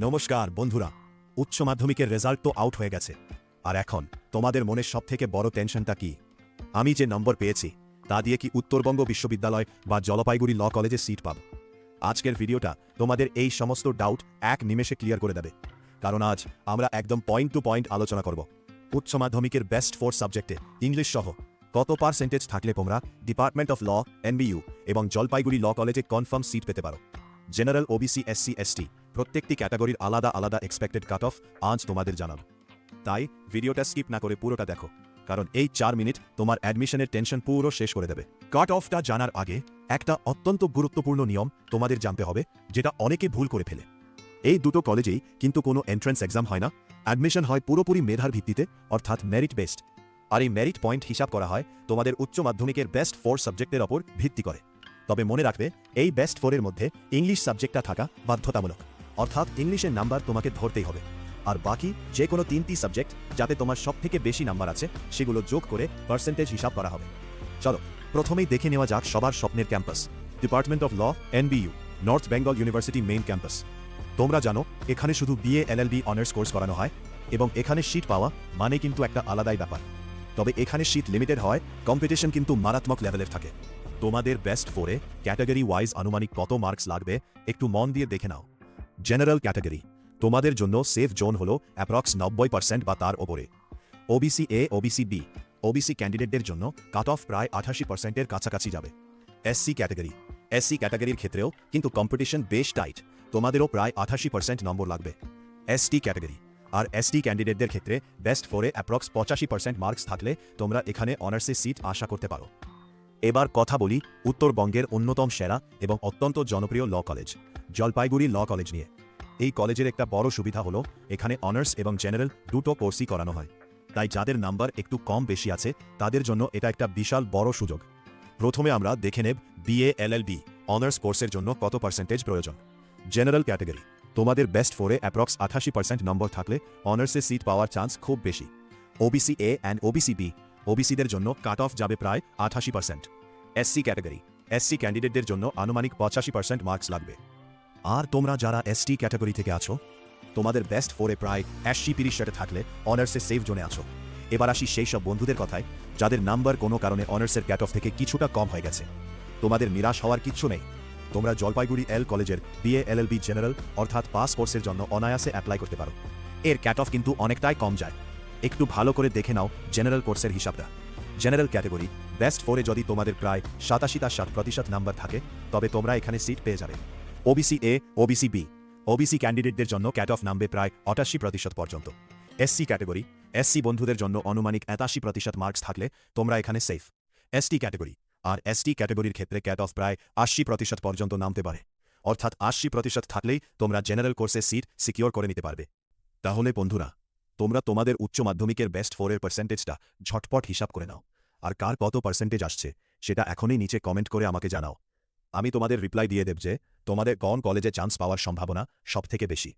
নমস্কার বন্ধুরা, উচ্চ মাধ্যমিকের রেজাল্ট তো আউট হয়ে গেছে। আর এখন তোমাদের মনের সবথেকে বড় টেনশনটা কি? আমি যে নম্বর পেয়েছি তা দিয়ে কি উত্তরবঙ্গ বিশ্ববিদ্যালয় বা জলপাইগুড়ি ল কলেজে সিট পাব? আজকের ভিডিওটা তোমাদের এই সমস্ত ডাউট এক নিমেষে ক্লিয়ার করে দেবে। কারণ আজ আমরা একদম পয়েন্ট টু পয়েন্ট আলোচনা করব। উচ্চ মাধ্যমিকের বেস্ট 4 সাবজেক্টে ইংলিশ সহ কত পার্সেন্টেজ থাকলে তোমরা ডিপার্টমেন্ট অফ ল, এনবিইউ এবং জলপাইগুড়ি ল কলেজে কনফার্ম সিট পেতে পারো। জেনারেল, ওবিসি, এসসি, এসটি প্রত্যেকটি ক্যাটাগরির আলাদা আলাদা এক্সপেক্টেড কাট অফ আজ তোমাদের জানাব। তাই ভিডিওটা স্কিপ না করে পুরোটা দেখো, কারণ এই 4 মিনিট তোমার অ্যাডমিশনের টেনশন পুরো শেষ করে দেবে। কাট অফটা জানার আগে একটা অত্যন্ত গুরুত্বপূর্ণ নিয়ম তোমাদের জানতে হবে, যেটা অনেকে ভুল করে ফেলে। এই দুটো কলেজেই কিন্তু কোনো এন্ট্রান্স এক্সাম হয় না, অ্যাডমিশন হয় পুরোপুরি মেধার ভিত্তিতে, অর্থাৎ মেরিট বেসড। আর এই মেরিট পয়েন্ট হিসাব করা হয় তোমাদের উচ্চ মাধ্যমিকের বেস্ট 4 সাবজেক্টের ওপর ভিত্তি করে। তবে মনে রাখবে, এই বেস্ট 4-এর মধ্যে ইংলিশ সাবজেক্টটা থাকা বাধ্যতামূলক, অর্থাৎ ইংলিশের নাম্বার তোমাকে ধরতেই হবে। আর বাকি যে কোনো 3টি সাবজেক্ট যাতে তোমার সবথেকে বেশি নাম্বার আছে সেগুলো যোগ করে পার্সেন্টেজ হিসাব করা হবে। চলো প্রথমেই দেখে নেওয়া যাক সবার স্বপ্নের campus, department of law, NBU, north Bengal university main campus. তোমরা জানো এখানে শুধু বিএ এলএলবি অনার্স কোর্স করানো হয়, এবং এখানে সিট পাওয়া মানে কিন্তু একটা আলাদাই ব্যাপার। তবে এখানে সিট লিমিটেড হয়, কম্পিটিশন কিন্তু মারাত্মক লেভেলের থাকে। তোমাদের বেস্ট 4-এ ক্যাটাগরি ওয়াইজ আনুমানিক কত মার্কস লাগবে একটু মন দিয়ে দেখে নাও। জেনারেল ক্যাটাগরি তোমাদের জন্য সেফ জোন হল অ্যাপ্রক্স 90% বা তার ওপরে। OBC A, OBC B, OBC ক্যান্ডিডেটদের জন্য কাট অফ প্রায় 88%-এর কাছাকাছি যাবে। এসসি ক্যাটাগরির ক্ষেত্রেও কিন্তু কম্পিটিশন বেশ টাইট, তোমাদেরও প্রায় 88% নম্বর লাগবে। এসটি ক্যাটাগরি আর এসটি ক্যান্ডিডেটদের ক্ষেত্রে বেস্ট 4-এ অ্যাপ্রক্স 85% মার্কস থাকলে তোমরা এখানে অনার্সে সিট আশা করতে পারো। এবার কথা বলি উত্তরবঙ্গের অন্যতম সেরা এবং অত্যন্ত জনপ্রিয় law college, Jalpaiguri law college নিয়ে। এই কলেজের একটা বড় সুবিধা হলো এখানে অনার্স এবং জেনারেল দুটো কোর্সই করানো হয়। তাই যাদের নাম্বার একটু কম বেশি আছে তাদের জন্য এটা একটা বিশাল বড় সুযোগ। প্রথমে আমরা দেখে নেব বিএ এলএলবি অনার্স কোর্সের জন্য কত পার্সেন্টেজ প্রয়োজন। জেনারেল ক্যাটাগরি তোমাদের বেস্ট 4-এ অ্যাপ্রক্স 88% নম্বর থাকলে অনার্সে সিট পাওয়ার চান্স খুব বেশি। OBC A and OBC B, ওবিসিদের জন্য কাট অফ যাবে প্রায় 88%। এসসি ক্যাটাগরি, এসসি ক্যান্ডিডেটদের জন্য আনুমানিক 85% মার্কস লাগবে। আর তোমরা যারা এসটি ক্যাটাগরি থেকে আছো, তোমাদের বেস্ট 4-এ প্রায় 80-20 থাকলে অনার্সে সেফ জোনে আছো। এবার আসি সেই সব বন্ধুদের কথায় যাদের নাম্বার কোনো কারণে অনার্সের ক্যাট অফ থেকে কিছুটা কম হয়ে গেছে। তোমাদের নিরাশ হওয়ার কিচ্ছু নেই। তোমরা জলপাইগুড়ি এল কলেজের বিএ এলএলবি জেনারেল অর্থাৎ পাস কোর্সের জন্য অনায়াসে অ্যাপ্লাই করতে পারো। এর ক্যাট অফ কিন্তু অনেকটাই কম যায়। একটু ভালো করে দেখে নাও জেনারেল কোর্সের হিসাবটা। জেনারেল ক্যাটাগরি বেস্ট 4-এ যদি তোমাদের প্রায় 87% নাম্বার থাকে তবে তোমরা এখানে সিট পেয়ে যাবে। OBC A, OBC B, OBC ক্যান্ডিডেটদের জন্য ক্যাট অফ নামবে প্রায় 88% পর্যন্ত। এসসি ক্যাটাগরি, এসসি বন্ধুদের জন্য অনুমানিক 83% মার্কস থাকলে তোমরা এখানে সেফ। এসটি ক্যাটাগরি আর এসটি ক্যাটাগরির ক্ষেত্রে ক্যাট অফ প্রায় 80% পর্যন্ত নামতে পারে, অর্থাৎ 80% থাকলেই তোমরা জেনারেল কোর্সে সিট সিকিওর করে নিতে পারবে। তাহলে বন্ধুরা, তোমরা তোমাদের উচ্চ মাধ্যমিকের বেস্ট 4-এর পার্সেন্টেজটা ঝটপট হিসাব করে নাও, আর কার কত পার্সেন্টেজ আসছে সেটা এখনই নিচে কমেন্ট করে আমাকে জানাও। আমি তোমাদের রিপ্লাই দিয়ে দেব যে তোমাদের কোন কলেজে চান্স পাওয়ার সম্ভাবনা সবথেকে বেশি।